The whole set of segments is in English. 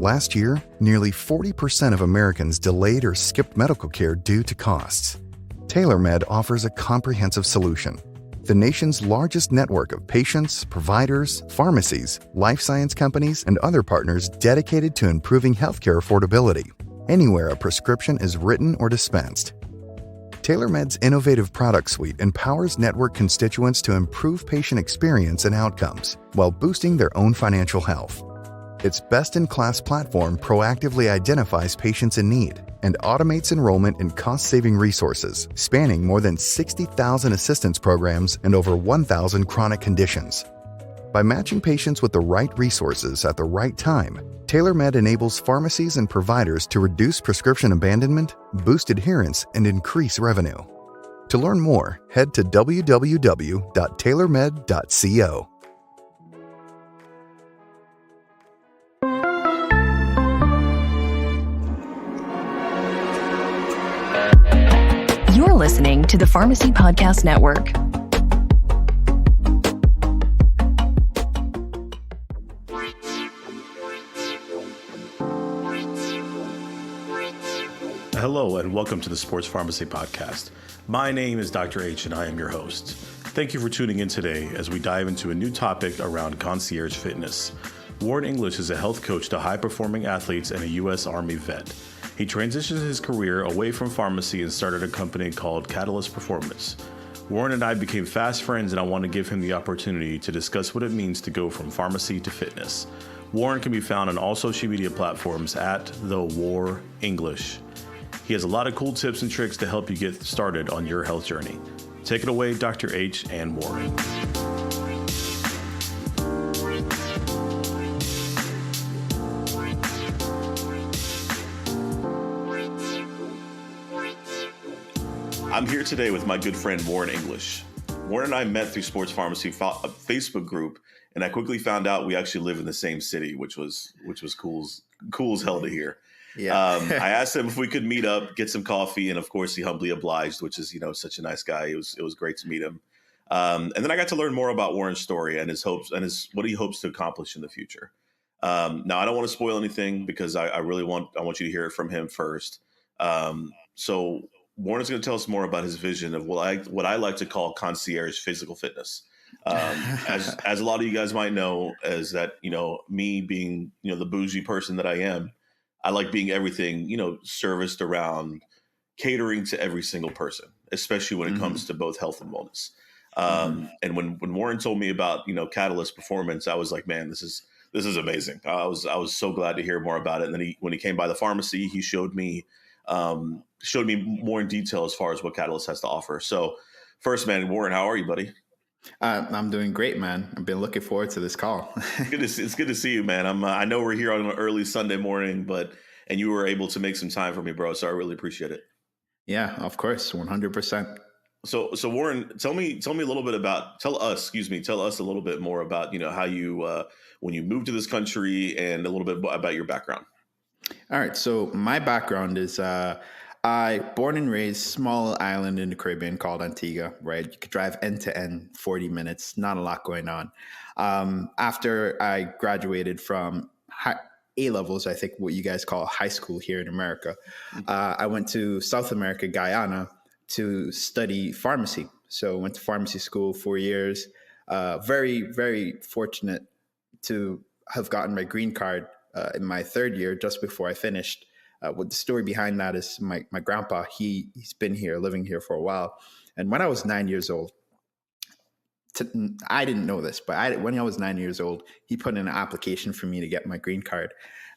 Last year, nearly 40% of Americans delayed or skipped medical care due to costs. TaylorMed offers a comprehensive solution. The nation's largest network of patients, providers, pharmacies, life science companies, and other partners dedicated to improving healthcare affordability, anywhere a prescription is written or dispensed. TaylorMed's innovative product suite empowers network constituents to improve patient experience and outcomes while boosting their own financial health. Its best-in-class platform proactively identifies patients in need and automates enrollment in cost-saving resources spanning more than 60,000 assistance programs and over 1,000 chronic conditions. By matching patients with the right resources at the right time, TaylorMed enables pharmacies and providers to reduce prescription abandonment, boost adherence, and increase revenue. To learn more, head to www.taylormed.co. You're listening to the Pharmacy Podcast Network. Hello and welcome to the Sports Pharmacy Podcast. My name is Dr. H and I am your host. Thank you for tuning in today as we dive into a new topic around concierge fitness. Warren English is a health coach to high-performing athletes and a U.S. Army vet. He transitioned his career away from pharmacy and started a company called Catalyst Performance. Warren and I became fast friends, and I want to give him the opportunity to discuss what it means to go from pharmacy to fitness. Warren can be found on all social media platforms at The War English. He has a lot of cool tips and tricks to help you get started on your health journey. Take it away, Dr. H and Warren. I'm here today with my good friend, Warren English. Warren and I met through Sports Pharmacy Facebook group, and I quickly found out we actually live in the same city, which was cool as hell to hear. Yeah. I asked him if we could meet up, get some coffee, and of course he humbly obliged, which is, such a nice guy. It was great to meet him. And then I got to learn more about Warren's story and his hopes and what he hopes to accomplish in the future. Now I don't want to spoil anything because I want you to hear it from him first. So Warren is going to tell us more about his vision of what I like to call concierge physical fitness. As a lot of you guys might know, is that, me being, the bougie person that I am, I like being everything, serviced around catering to every single person, especially when it comes to both health and wellness. And when Warren told me about, Catalyst Performance, I was like, man, this is amazing. I was so glad to hear more about it. And then when he came by the pharmacy, he showed me more in detail as far as what Catalyst has to offer. So first, man, Warren, how are you, buddy? I'm doing great, man. I've been looking forward to this call. It's good to see you, man. I know we're here on an early Sunday morning, and you were able to make some time for me, bro. So I really appreciate it. Yeah, of course. 100%. So Warren, tell us a little bit more about, how you, when you moved to this country and a little bit about your background. All right. So my background is, I born and raised small island in the Caribbean called Antigua, right? You could drive end to end, 40 minutes, not a lot going on. After I graduated from A-levels, I think what you guys call high school here in America, I went to South America, Guyana, to study pharmacy. So went to pharmacy school 4 years. Very, very fortunate to have gotten my green card in my third year, just before I finished. What the story behind that is my grandpa, he's been here, living here for a while. And when I was 9 years old, I didn't know this, but when I was 9 years old, he put in an application for me to get my green card.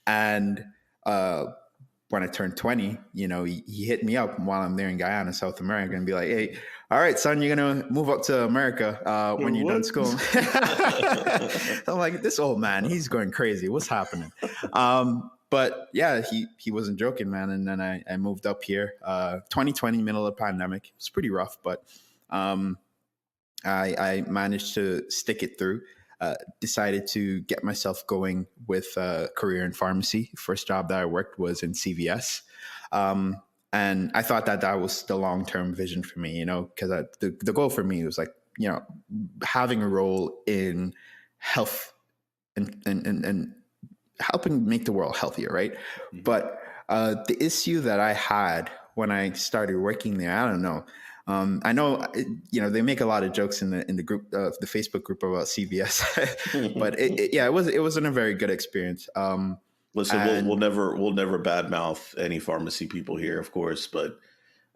And when I turned 20, he hit me up while I'm there in Guyana, South America, and be like, hey, all right, son, you're going to move up to America when you're done school. I'm like, this old man, he's going crazy. What's happening? But yeah, he wasn't joking, man. And then I moved up here, 2020, middle of the pandemic. It was pretty rough, but I managed to stick it through. Decided to get myself going with a career in pharmacy. First job that I worked was in CVS. And I thought that was the long-term vision for me, because the goal for me was like, having a role in health and helping make the world healthier, right? But the issue that I had when I started working there, I don't know. I know, they make a lot of jokes in the group, the Facebook group about CVS, but it wasn't a very good experience. Listen, And we'll never badmouth any pharmacy people here, of course, but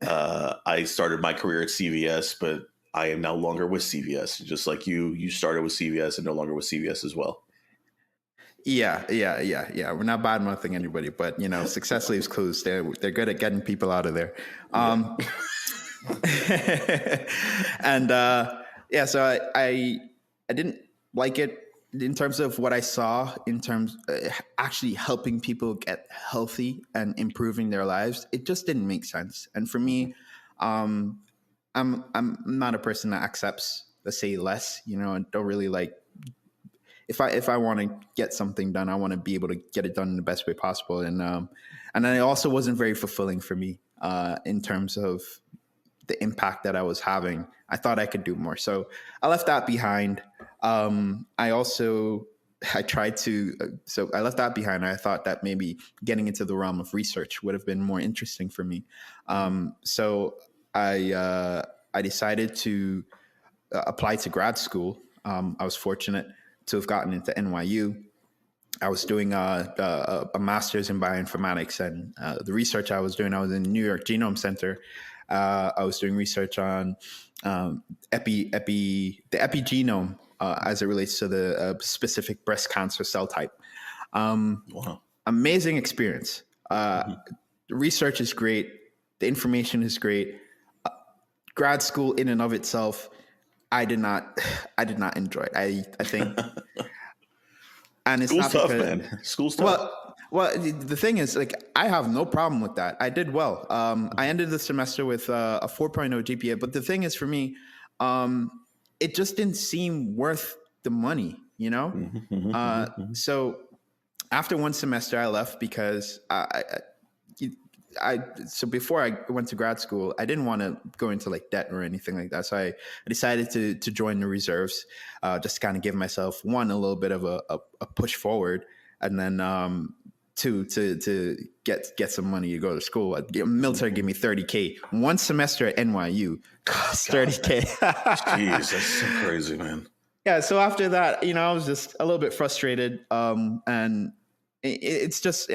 I started my career at CVS, but I am no longer with CVS. Just like you started with CVS and no longer with CVS as well. yeah. We're not bad mouthing anybody, but success leaves clues. They're good at getting people out of there. And so I didn't like it in terms of what I saw in terms actually helping people get healthy and improving their lives. It just didn't make sense. And for me, I'm not a person that accepts, let's say, less. I don't really like, if I want to get something done, I want to be able to get it done in the best way possible. And then it also wasn't very fulfilling for me in terms of the impact that I was having. I thought I could do more, so I left that behind. I tried to, so I left that behind. I thought that maybe getting into the realm of research would have been more interesting for me. So I decided to apply to grad school. I was fortunate to have gotten into NYU. I was doing a master's in bioinformatics, and the research I was doing, I was in the New York Genome Center. I was doing research on the epigenome as it relates to the specific breast cancer cell type. Wow. Amazing experience. The research is great. The information is great. Grad school in and of itself, I did not enjoy it. I think, and it's School's not tough, because, man. School's tough. Well, the thing is, like, I have no problem with that. I did well. I ended the semester with a 4.0 GPA. But the thing is, for me, it just didn't seem worth the money, So after one semester, I left because so before I went to grad school, I didn't want to go into like debt or anything like that. So I decided to join the reserves, just to kind of give myself a little bit of a push forward, and then to get some money to go to school. Military gave me $30K. One semester at NYU cost $30K. Jeez, that's so crazy, man. Yeah. So after that, I was just a little bit frustrated, and it just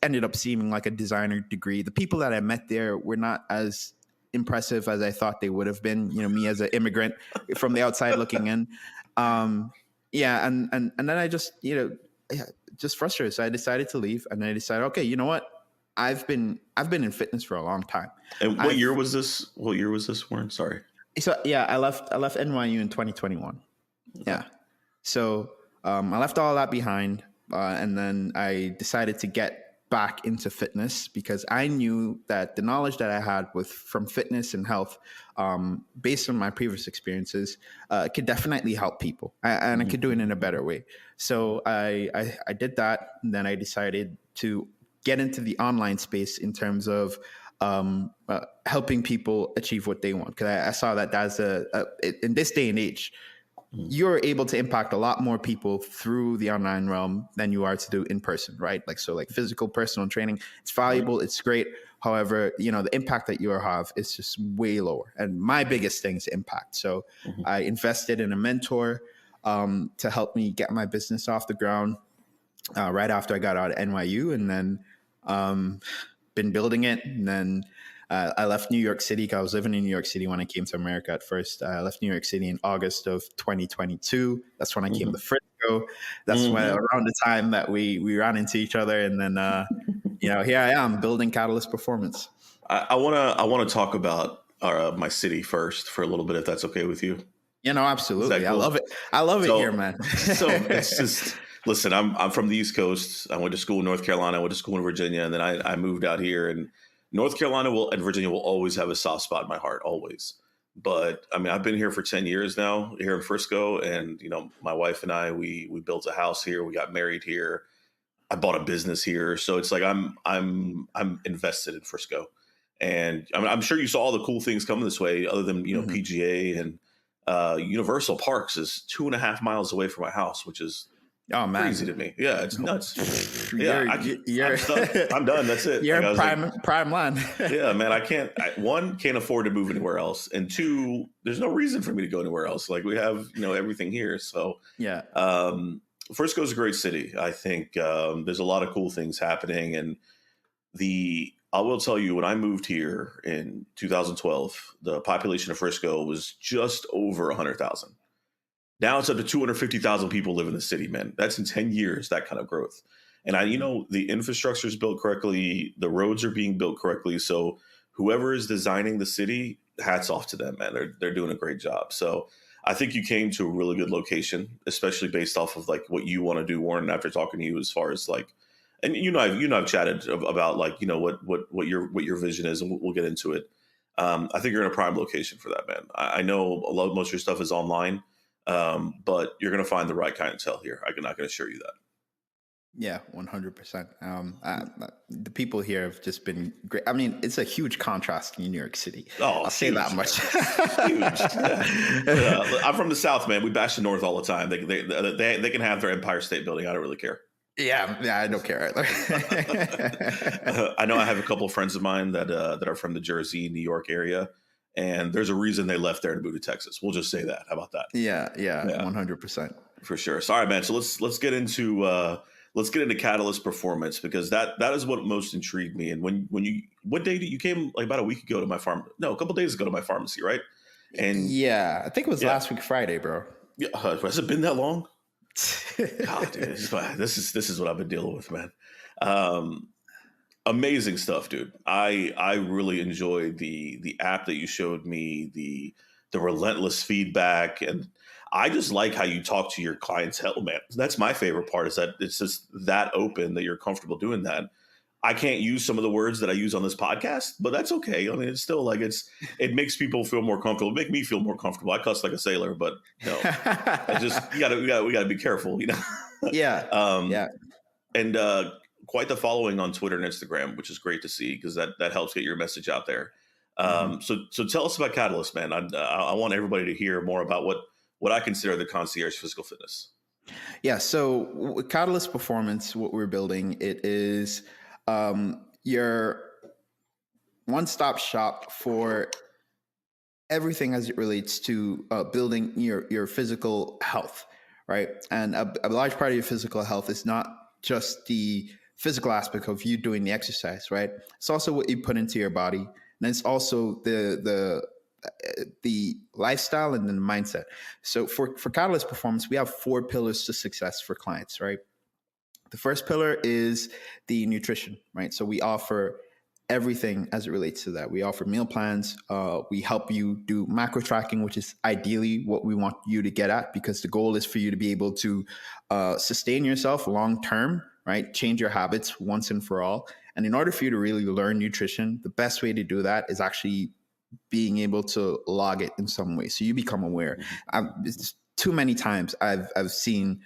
ended up seeming like a designer degree. The people that I met there were not as impressive as I thought they would have been. Me as an immigrant from the outside looking in. And then I just just frustrated. So I decided to leave, and I decided, okay, you know what? I've been in fitness for a long time. And what year was this? What year was this, Warren? Sorry. So yeah, I left NYU in 2021. Yeah. So I left all that behind. And then I decided to get back into fitness because I knew that the knowledge that I had from fitness and health, based on my previous experiences, could definitely help people, and I could do it in a better way. So I did that, and then I decided to get into the online space in terms of helping people achieve what they want. Because I saw that that's in this day and age, you're able to impact a lot more people through the online realm than you are to do in person, right? Like physical personal training, it's valuable, it's great. However, the impact that you have is just way lower. And my biggest thing is impact. So I invested in a mentor to help me get my business off the ground right after I got out of NYU, and then been building it. And then I left New York City because I was living in New York City when I came to America at first. I left New York City in August of 2022. That's when I came to Frisco. That's when around the time that we ran into each other. And then, here I am building Catalyst Performance. I want to talk about my city first for a little bit, if that's okay with you. Absolutely. Cool? I love it here, man. So it's just, listen, I'm from the East Coast. I went to school in North Carolina. I went to school in Virginia, and then I moved out here. And North Carolina and Virginia will always have a soft spot in my heart, always. But I mean, I've been here for 10 years now, here in Frisco, and my wife and I, we built a house here, we got married here, I bought a business here, so it's like I'm invested in Frisco, and I'm sure you saw all the cool things coming this way. Other than PGA and Universal Parks is 2.5 miles away from my house, which is Oh man, Crazy to me. Yeah, it's nuts. Yeah, you're I'm stuck. I'm done. That's it. you're Like, I was like, prime line. yeah, man, one, can't afford to move anywhere else. And two, there's no reason for me to go anywhere else. Like, we have, everything here. So, Yeah. Frisco is a great city. I think there's a lot of cool things happening. And I will tell you, when I moved here in 2012, the population of Frisco was just over 100,000. Now it's up to 250,000 people live in the city, man. That's in 10 years, that kind of growth. And the infrastructure is built correctly. The roads are being built correctly. So whoever is designing the city, hats off to them, man. They're doing a great job. So I think you came to a really good location, especially based off of like what you want to do, Warren, after talking to you as far as like, and I've chatted about like, what your vision is, and we'll get into it. I think you're in a prime location for that, man. I know most of your stuff is online. But you're going to find the right clientele here. I can assure you that. Yeah, 100%. The people here have just been great. I mean, it's a huge contrast in New York City. Oh, I'll say that much. Huge. Yeah. I'm from the South, man. We bash the North all the time. They can have their Empire State Building. I don't really care. Yeah, I don't care either. I know I have a couple of friends of mine that are from the Jersey, New York area. And there's a reason they left there to move to Texas. We'll just say that. How about that? Yeah, 100%. For sure. So, all right, man. So let's get into Catalyst performance, because that is what most intrigued me. And what day did you came, like about a week ago, to my farm? No, a couple days ago to my pharmacy, right? And yeah, I think it was last week Friday, bro. Yeah, has it been that long? God, dude, this is what I've been dealing with, man. Amazing stuff, dude. I really enjoyed the app that you showed me, the relentless feedback, and I just like how you talk to your clientele, man. That's my favorite part, is that it's just that open, that you're comfortable doing that. I can't use some of the words that I use on this podcast, but that's okay. I mean, it's still like it makes people feel more comfortable. It make me feel more comfortable. I cuss like a sailor, but I just we gotta be careful, Yeah. Yeah. And quite the following on Twitter and Instagram, which is great to see, because that helps get your message out there. So tell us about Catalyst, man. I want everybody to hear more about what I consider the concierge physical fitness. Yeah. So with Catalyst Performance, what we're building, it is your one-stop shop for everything as it relates to building your physical health, right? And a large part of your physical health is not just the physical aspect of you doing the exercise, right? It's also what you put into your body, and it's also the lifestyle and then the mindset. So for Catalyst Performance, we have 4 pillars to success for clients, right? The first pillar is the nutrition, right? So we offer everything as it relates to that. We offer meal plans. We help you do macro tracking, which is ideally what we want you to get at, because the goal is for you to be able to sustain yourself long term, right? Change your habits once and for all. And in order for you to really learn nutrition, the best way to do that is actually being able to log it in some way, so you become aware. It's too many times I've seen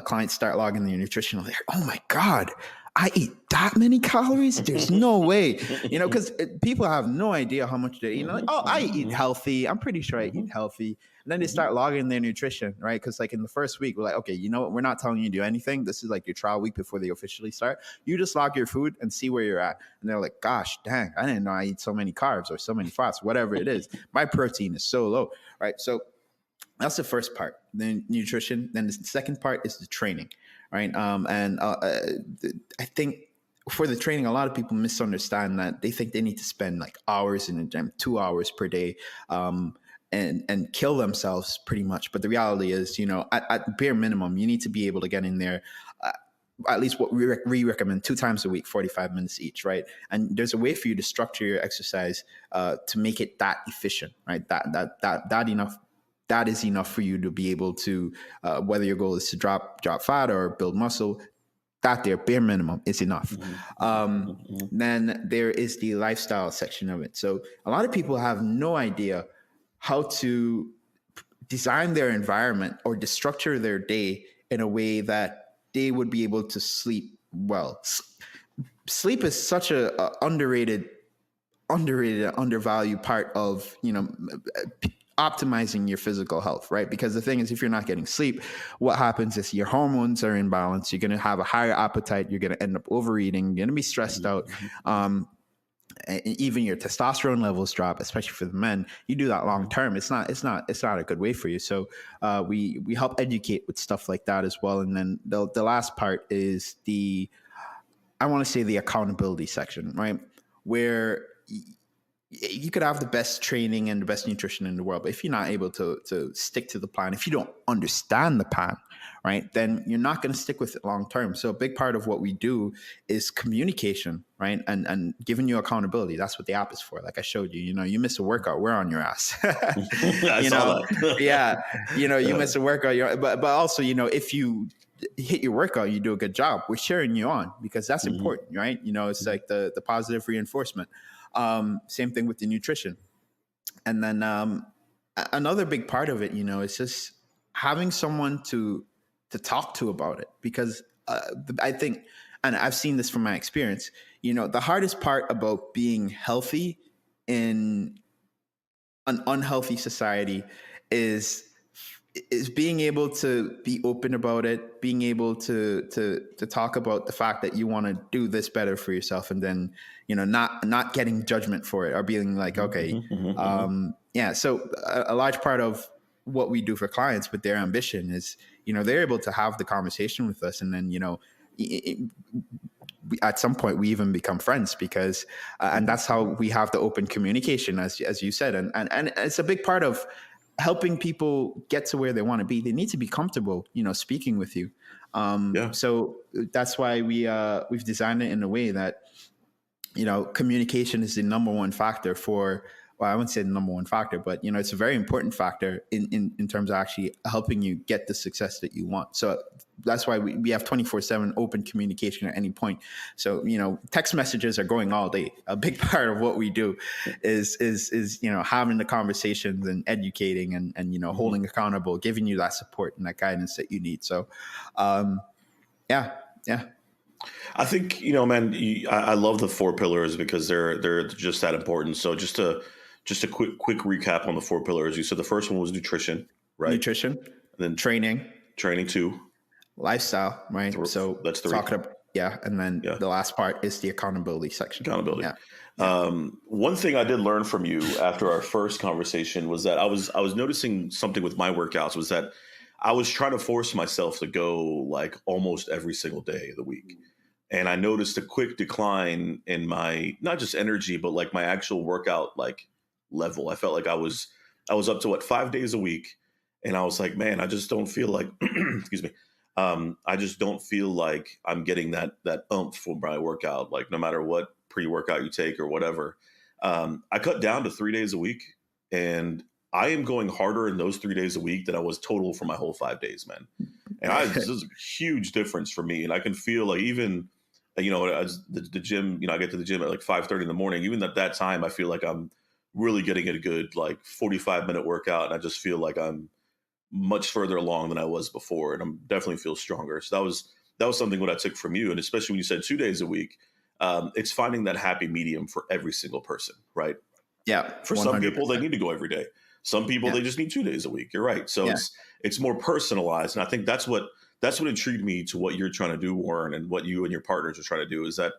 clients start logging their nutrition. They're, oh my God, I eat that many calories? There's no way, because people have no idea how much they eat. Like, oh, I eat healthy. I'm pretty sure I eat healthy. And then they start logging their nutrition, right? Because like in the first week, we're like, okay, you know what? We're not telling you to do anything. This is like your trial week before they officially start. You just log your food and see where you're at. And they're like, gosh, dang, I didn't know I eat so many carbs or so many fats, whatever it is. My protein is so low, right? So that's the first part, the nutrition. Then the second part is the training, right? I think for the training, a lot of people misunderstand that. They think they need to spend like hours in the gym, 2 hours per day, and kill themselves pretty much. But the reality is, at bare minimum, you need to be able to get in there at least what we recommend 2 times a week, 45 minutes each, right? And there's a way for you to structure your exercise to make it that efficient, right? That is enough for you to be able to, whether your goal is to drop fat or build muscle, that there bare minimum is enough. Then there is the lifestyle section of it. So a lot of people have no idea how to design their environment or to structure their day in a way that they would be able to sleep well. Sleep is such a underrated, undervalued part of, optimizing your physical health, right? Because the thing is, if you're not getting sleep, what happens is your hormones are in balance. You're going to have a higher appetite. You're going to end up overeating. You're going to be stressed out. And even your testosterone levels drop, especially for the men. You do that long term, it's not a good way for you. So we help educate with stuff like that as well. And then the last part is I want to say the accountability section, right? Where you could have the best training and the best nutrition in the world, but if you're not able to stick to the plan, if you don't understand the plan, right, then you're not going to stick with it long term. So a big part of what we do is communication, right, and giving you accountability. That's what the app is for. Like I showed you, you miss a workout, we're on your ass. I saw that. Yeah, you miss a workout, but also, if you hit your workout, you do a good job, we're cheering you on, because that's important, right? It's like the positive reinforcement. Same thing with the nutrition. And then another big part of it, is just having someone to talk to about it. Because I think, and I've seen this from my experience, the hardest part about being healthy in an unhealthy society is being able to be open about it, being able to talk about the fact that you want to do this better for yourself, and then not getting judgment for it, or being like, okay, yeah. So a large part of what we do for clients with their ambition is, they're able to have the conversation with us, and then at some point we even become friends, because and that's how we have the open communication, as you said, and it's a big part of helping people get to where they want to be. They need to be comfortable, speaking with you. So that's why we've designed it in a way that, communication is the number one factor for, well, I wouldn't say the number one factor, but, it's a very important factor in terms of actually helping you get the success that you want. So that's why we have 24/7 open communication at any point. So, text messages are going all day. A big part of what we do is having the conversations and educating and holding accountable, giving you that support and that guidance that you need. So, yeah. I think, man, I love the 4 pillars because they're just that important. So just a quick recap on the 4 pillars. You said the first one was nutrition, right? Nutrition, and then training 2, lifestyle, right? So that's 3. And then the last part is the accountability section. Accountability. Yeah. One thing I did learn from you after our first conversation was that I was noticing something with my workouts, was that I was trying to force myself to go like almost every single day of the week. And I noticed a quick decline in my, not just energy, but like my actual workout, like level. I felt like I was up to 5 days a week. And I was like, man, I just don't feel like, excuse me. I just don't feel like I'm getting that oomph from my workout, like no matter what pre-workout you take or whatever. I cut down to 3 days a week, and I am going harder in those 3 days a week than I was total for my whole 5 days, man. And this is a huge difference for me. And I can feel like even, as the gym, I get to the gym at like 5:30 in the morning. Even at that time, I feel like I'm really getting a good like 45-minute workout. And I just feel like I'm much further along than I was before. And I'm definitely feel stronger. So that was something what I took from you. And especially when you said 2 days a week, it's finding that happy medium for every single person, right? Yeah. For 100%. Some people, they need to go every day. Some people, they just need 2 days a week. You're right. So it's more personalized. And I think that's what intrigued me to what you're trying to do, Warren, and what you and your partners are trying to do, is that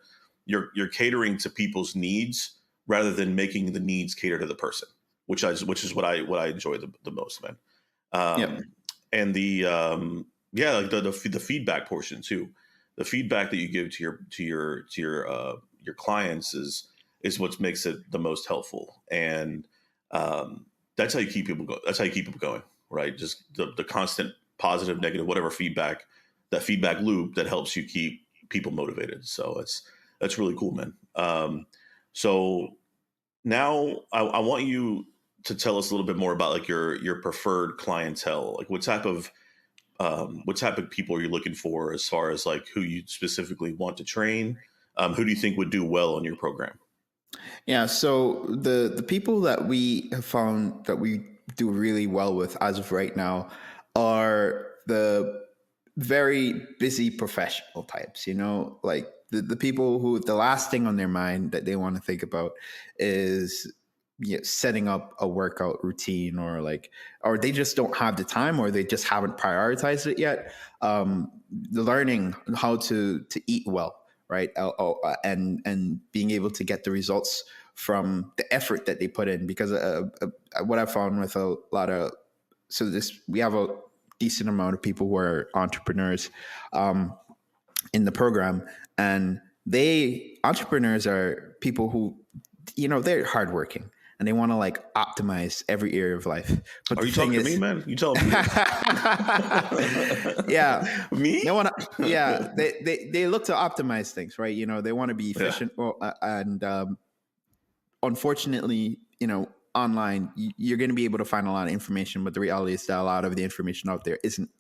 you're catering to people's needs rather than making the needs cater to the person, which is what I enjoy the most, man. And the feedback portion too. The feedback that you give to your clients is what makes it the most helpful. And that's how you keep people going. That's how you keep people going, right? Just the constant positive, negative, whatever feedback, that feedback loop that helps you keep people motivated. So that's really cool, man. So now I want you to tell us a little bit more about like your preferred clientele. Like what type of people are you looking for as far as like who you specifically want to train? Who do you think would do well on your program? Yeah, so the people that we have found that we do really well with as of right now are the very busy professional types, like the people who the last thing on their mind that they want to think about is setting up a workout routine, or they just don't have the time, or they just haven't prioritized it yet. Learning how to eat well, right? And being able to get the results from the effort that they put in, because what I found with a lot of, we have a decent amount of people who are entrepreneurs in the program, and entrepreneurs are people who, they're hardworking and they want to optimize every area of life. But are you talking to me, man? You telling me? Yeah, me? They want to. Yeah, they look to optimize things, right? They want to be efficient. Yeah. And unfortunately, online you're going to be able to find a lot of information, but the reality is that a lot of the information out there isn't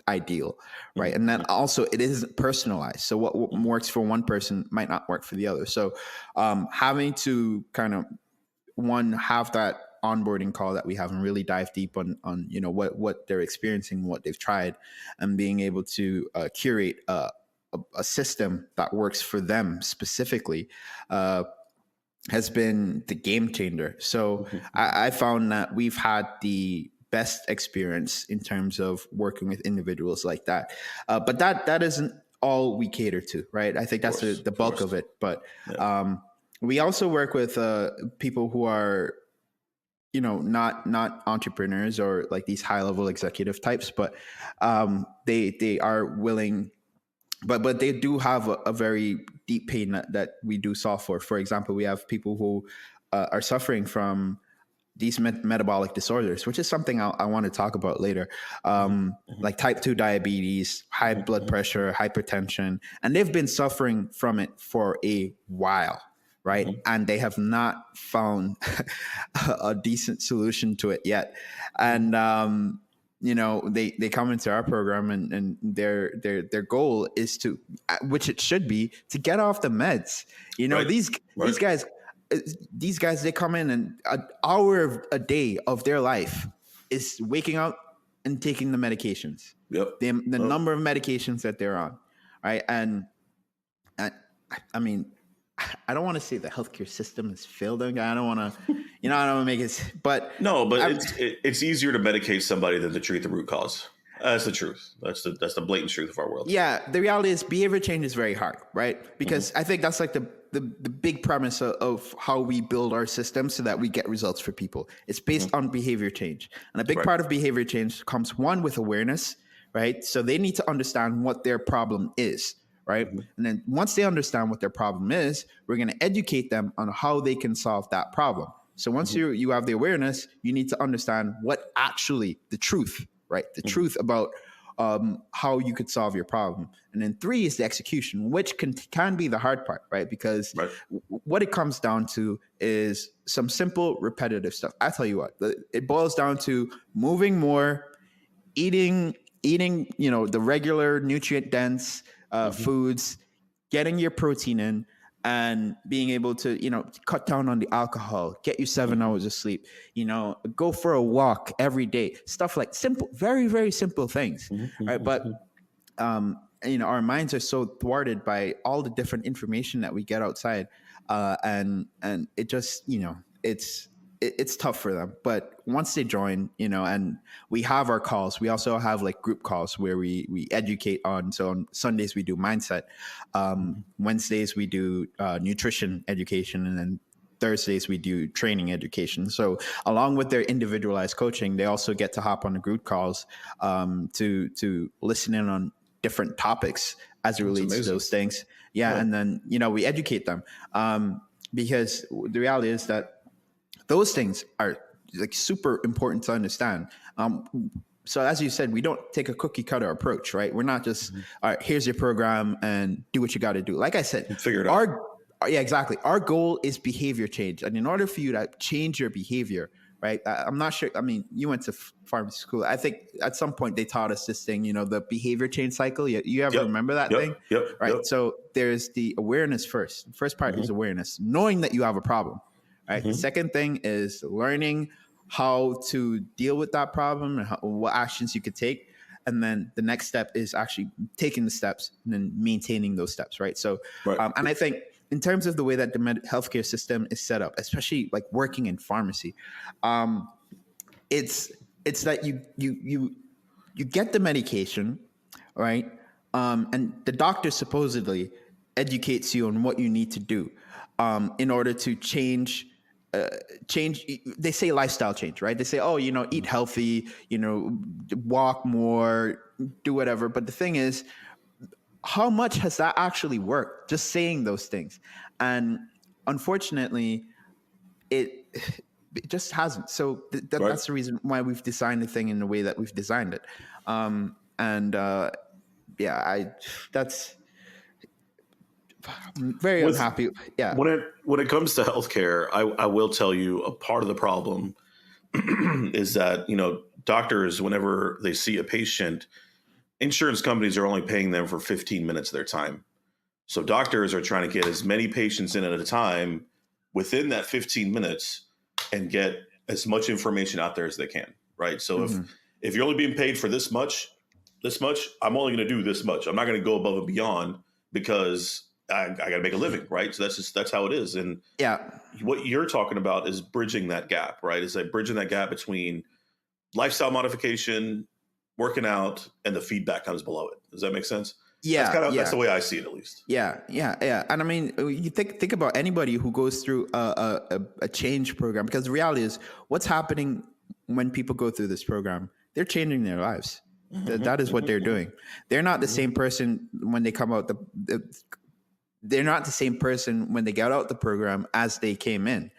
ideal, right? And then also it isn't personalized. So what works for one person might not work for the other. So having to kind of have that onboarding call that we have and really dive deep on what they're experiencing, what they've tried, and being able to curate a system that works for them specifically has been the game changer. So I found that we've had the best experience in terms of working with individuals like that. But that isn't all we cater to, right? I think that's the bulk of it. But we also work with people who are, not entrepreneurs or like these high level executive types, but they are willing. But they do have a very deep pain that we do solve for. For example, we have people who are suffering from these metabolic disorders, which is something I want to talk about later, like type 2 diabetes, high blood pressure, hypertension, and they've been suffering from it for a while, right? And they have not found a decent solution to it yet. And they come into our program and their goal is to, which it should be, to get off the meds. These guys, they come in and an hour a day of their life is waking up and taking the medications. Yep. The number of medications that they're on, right? And I mean, I don't want to say the healthcare system has failed them. I don't want to, I don't want to make it, but no, but it's easier to medicate somebody than to treat the root cause. That's the truth. That's the blatant truth of our world. Yeah, the reality is behavior change is very hard, right? Because I think that's like the big premise of how we build our system so that we get results for people. It's based on behavior change. And a big part of behavior change comes, one, with awareness, right? So they need to understand what their problem is, right? And then once they understand what their problem is, we're going to educate them on how they can solve that problem. So once you have the awareness, you need to understand what actually the truth, right? The truth about how you could solve your problem. And then 3 is the execution, which can be the hard part, right? Because what it comes down to is some simple repetitive stuff. I tell you what, it boils down to moving more, eating, the regular nutrient dense foods, getting your protein in, and being able to, cut down on the alcohol, get you 7 hours of sleep, go for a walk every day, stuff like simple, very, very simple things. Right. But, our minds are so thwarted by all the different information that we get outside. And it just, it's tough for them. But once they join, and we have our calls, we also have like group calls where we educate on. So on Sundays we do mindset, Wednesdays we do nutrition education, and then Thursdays we do training education. So along with their individualized coaching, they also get to hop on the group calls to listen in on different topics as it relates to those things. Yeah. And then, we educate them because the reality is that those things are like super important to understand. So as you said, we don't take a cookie cutter approach, right? We're not just, all right, here's your program and do what you got to do. Like I said, figure it out. Yeah, exactly. Our goal is behavior change. And in order for you to change your behavior, right? I'm not sure. I mean, you went to pharmacy school. I think at some point they taught us this thing, the behavior change cycle. You ever remember that thing? Yep. Right. Yep. So there's the awareness first. The first part is awareness, knowing that you have a problem. Right. The second thing is learning how to deal with that problem and what actions you could take. And then the next step is actually taking the steps and then maintaining those steps. Right. So, and I think in terms of the way that the healthcare system is set up, especially like working in pharmacy, it's that you get the medication, right? And the doctor supposedly educates you on what you need to do in order to change. They say lifestyle change, right? They say, oh, eat healthy, walk more, do whatever. But the thing is, how much has that actually worked? Just saying those things. And unfortunately, it just hasn't. So that's the reason why we've designed the thing in the way that we've designed it. That's I'm very unhappy. Yeah. When it comes to healthcare, I will tell you a part of the problem is that, doctors, whenever they see a patient, insurance companies are only paying them for 15 minutes of their time. So doctors are trying to get as many patients in at a time within that 15 minutes and get as much information out there as they can. Right. So if you're only being paid for this much, I'm only going to do this much. I'm not going to go above and beyond because I got to make a living. Right. So that's how it is. And what you're talking about is bridging that gap. Right. It's like bridging that gap between lifestyle modification, working out, and the feedback comes below it. Does that make sense? Yeah, that's the way I see it, at least. Yeah. And I mean, you think about anybody who goes through a change program, because the reality is, what's happening when people go through this program? They're changing their lives. That is what they're doing. They're not the same person when they come out. They're not the same person when they get out the program as they came in.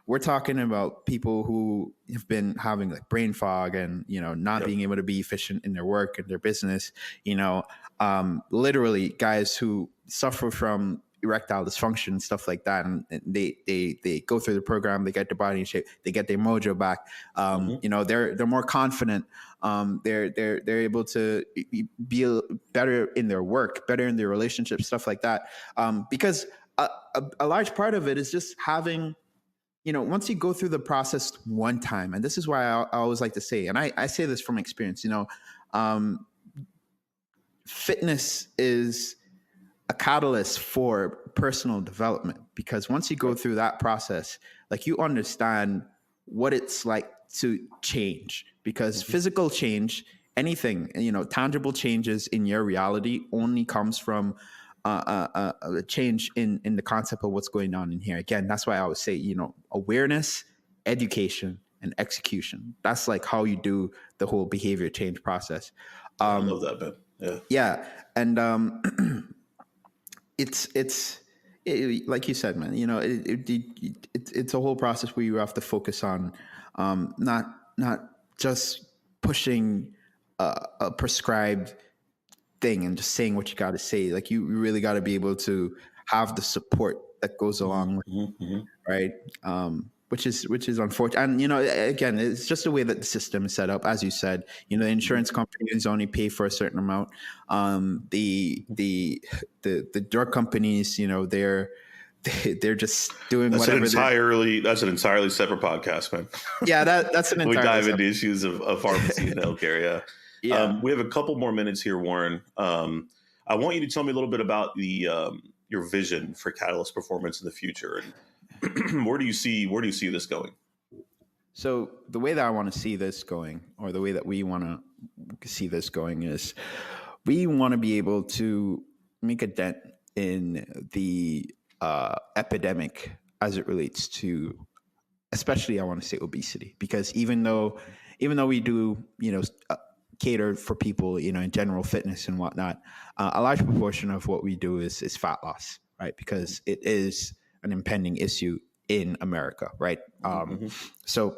We're talking about people who have been having like brain fog and, not being able to be efficient in their work and their business, literally guys who suffer from erectile dysfunction, stuff like that. And they go through the program, they get their body in shape, they get their mojo back. They're more confident. They're able to be better in their work, better in their relationships, stuff like that. Because a large part of it is just having, once you go through the process one time, and this is why I always like to say, and I say this from experience, fitness is a catalyst for personal development, because once you go through that process, like, you understand what it's like to change, because physical change, anything, tangible changes in your reality only comes from a change in the concept of what's going on in here. Again, that's why I always say, awareness, education, and execution. That's like how you do the whole behavior change process. I love that, man. Yeah. Yeah. And it's like you said, man, it's a whole process where you have to focus on not just pushing a prescribed thing and just saying what you got to say. Like, you really got to be able to have the support that goes along with it, right? Which is unfortunate. And again, it's just the way that the system is set up. As you said, the insurance companies only pay for a certain amount. The drug companies, they're just doing that's whatever. That's an entirely separate podcast, man. Yeah, that's an entirely we dive separate. into issues of pharmacy and healthcare. Yeah. We have a couple more minutes here, Warren. I want you to tell me a little bit about your vision for Catalyst Performance in the future, and where do you see this going? So the way that I want to see this going, or the way that we want to see this going, is we want to be able to make a dent in the epidemic as it relates to, especially, I want to say, obesity, because even though we do, cater for people, in general fitness and whatnot, a large proportion of what we do is fat loss, right? Because it is an impending issue in America, right? So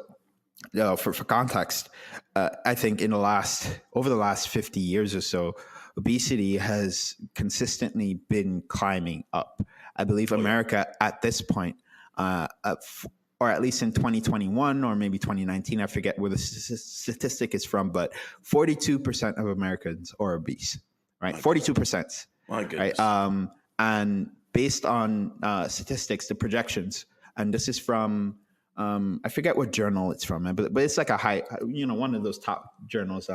for context, I think over the last 50 years or so, obesity has consistently been climbing up. I believe America at this point, or at least in 2021 or maybe 2019, I forget where the statistic is from, but 42% of Americans are obese, right? 42%. My goodness. Right? And based on statistics, the projections, and this is from, I forget what journal it's from, but it's like a high, one of those top journals.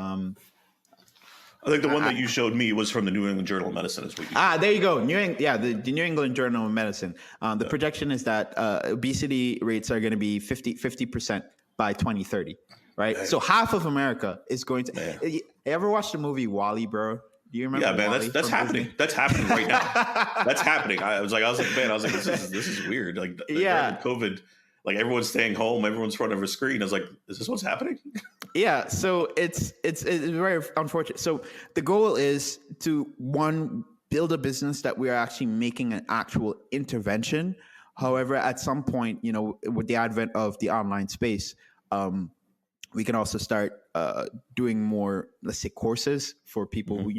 I think the one that you showed me was from the New England Journal of Medicine. Is what you there you go. The New England Journal of Medicine. The projection is that obesity rates are going to be 50% by 2030, right? Man. So half of America is going to. Man. You ever watched the movie WALL-E, bro? Do you remember? Yeah, man, WALL-E that's happening. Disney? That's happening right now. That's happening. I was like, this is weird. Like, COVID. Like everyone's staying home, everyone's in front of a screen. I was like, is this what's happening? Yeah, so it's very unfortunate. So the goal is to build a business that we are actually making an actual intervention. However, at some point, with the advent of the online space, we can also start doing more, let's say, courses for people who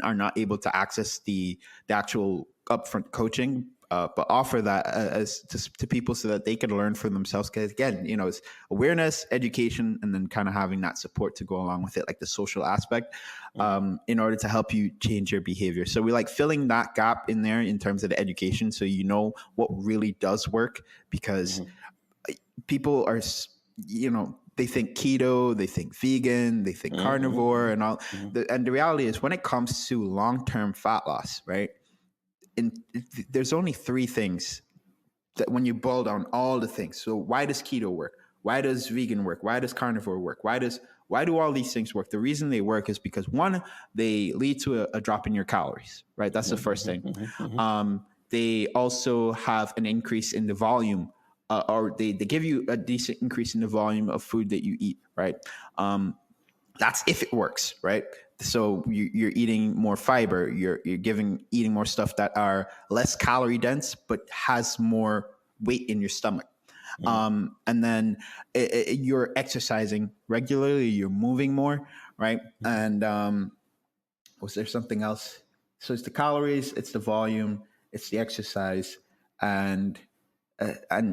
are not able to access the actual upfront coaching. But offer that as to people so that they can learn for themselves. Because again, it's awareness, education, and then kind of having that support to go along with it, like the social aspect, in order to help you change your behavior. So we like filling that gap in there in terms of the education, so what really does work. Because people are, they think keto, they think vegan, they think carnivore, and all. And the reality is, when it comes to long-term fat loss, right? There's only three things that when you boil down all the things. So why does keto work? Why does vegan work? Why does carnivore work? Why do all these things work? The reason they work is because, one, they lead to a drop in your calories, right? That's the first thing. They also have an increase in the volume, or they give you a decent increase in the volume of food that you eat, right? That's if it works, right? So you're eating more fiber, you're eating more stuff that are less calorie dense, but has more weight in your stomach. And then you're exercising regularly, you're moving more, right? And was there something else? So it's the calories, it's the volume, it's the exercise, and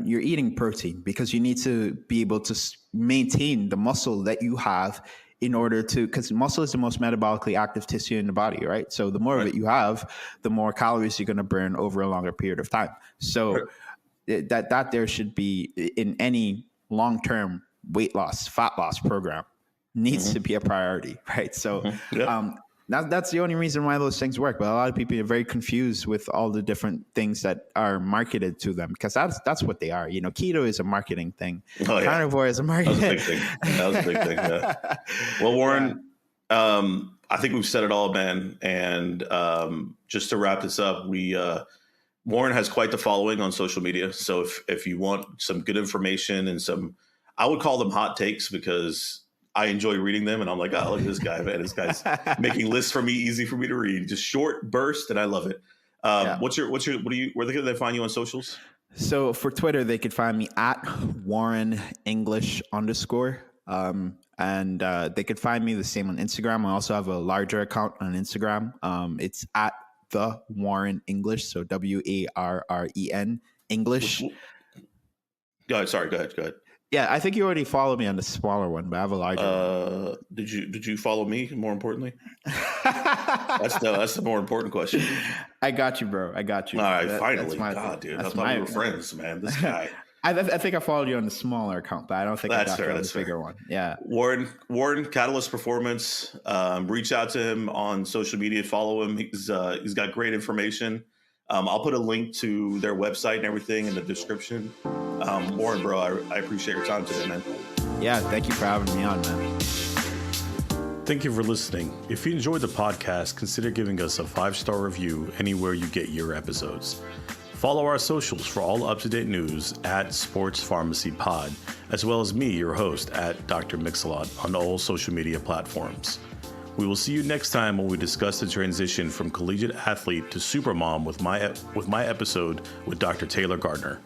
you're eating protein, because you need to be able to maintain the muscle that you have, in order to, because muscle is the most metabolically active tissue in the body, right? So the more of it you have, the more calories you're going to burn over a longer period of time. So that there should be, in any long-term weight loss, fat loss program, needs to be a priority, right? So that's the only reason why those things work. But a lot of people are very confused with all the different things that are marketed to them, because that's what they are. Keto is a marketing thing. Carnivore is a marketing thing. That was a big thing. Yeah. Well, Warren, I think we've said it all, man. And just to wrap this up, Warren has quite the following on social media. So if you want some good information and I would call them hot takes, because I enjoy reading them, and I'm like, oh, look at this guy, man. This guy's making lists for me, easy for me to read. Just short burst, and I love it. Where can they find you on socials? So for Twitter, they could find me at Warren English _. And they could find me the same on Instagram. I also have a larger account on Instagram. It's at the Warren English. So WARREN English. Sorry, go ahead. Yeah, I think you already followed me on the smaller one, but I have a larger one. Did you follow me, more importantly? That's the more important question. I got you, bro. I got you. All right, finally. God, dude. I thought we were friends, man. This guy. I think I followed you on the smaller account, but I don't think I got you on the bigger one. Yeah. Warren, Catalyst Performance. Reach out to him on social media. Follow him. He's got great information. I'll put a link to their website and everything in the description. Warren, bro, I appreciate your time today, man. Yeah, thank you for having me on, man. Thank you for listening. If you enjoyed the podcast, consider giving us a 5-star review anywhere you get your episodes. Follow our socials for all up-to-date news at Sports Pharmacy Pod, as well as me, your host, at Dr. Mix-a-Lot on all social media platforms. We will see you next time when we discuss the transition from collegiate athlete to supermom with my episode with Dr. Taylor Gardner.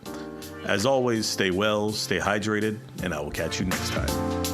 As always, stay well, stay hydrated, and I will catch you next time.